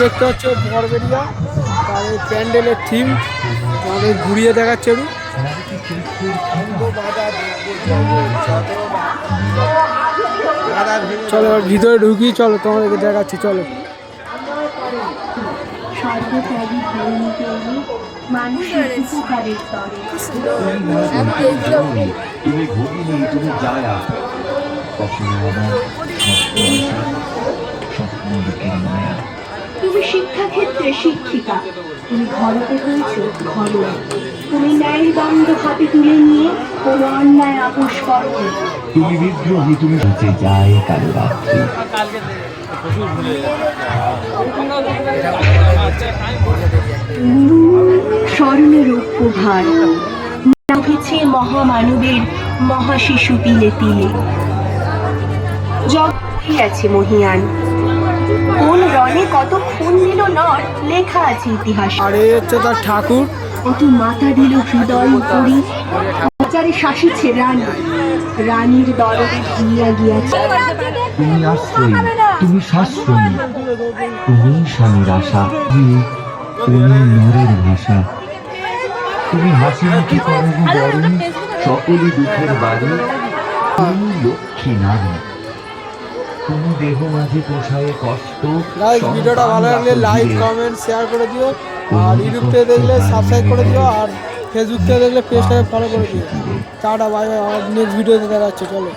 দেখতে পাচ্ছ বরবেরিয়া, তার এই প্যান্ডেলের থিম তোমাদের ঘুরিয়ে দেখাচ্ছে। চলো ভিতরে ঢুকি, চলো তোমাদেরকে দেখাচ্ছি, চলো। তুমি শিক্ষাক্ষেত্রে শিক্ষিকা, তুমি ঘরতে হয়েছো ঘরোয়া, তুমি ন্যায়ের দ্বন্দ্ব হাতে তুলে নিয়ে কোনো অন্যায় আপোষ করো। তুমি বিদ্রোহী, তুমি বেঁচে যায় কালো রাত্রি। স্বর্ণরৌপ্য ভার উঠেছে মহামানবের মহাশিশু তিলে তিলে। জগতে আছে মহিয়ান, কোন রণে কত খুন দিল নর লেখা আছে ইতিহাস। আর এই হচ্ছে তার ঠাকুর। কত মাথা দিল হৃদয় করি, বাজারে শাসিছে রানী, রানীর দরদে গিয়া গিয়াছে। তুমি আশ্রয়ী, তুমি শাস্ত্রী, তুমি স্বামীর আশা, তুমি নরের ভাষা। তুমি হাসি মুখে করো বরণ সকলে দুঃখের বাড়ি। তুমি লক্ষ্মী নারী, তুমি দেহ মাঝে পোষায় কষ্ট। গাইস ভিডিওটা ভালো লাগলে লাইক কমেন্ট শেয়ার করে দিও, আর ইউটিউব থেকে দেখলে সাবস্ক্রাইব করে দিও, আর ফেসবুক থেকে দেখলে পেজটাকে ফলো করে দিও। টাটা, বাই বাই, নেক্সট ভিডিওতে দেখা যাচ্ছে, চলো।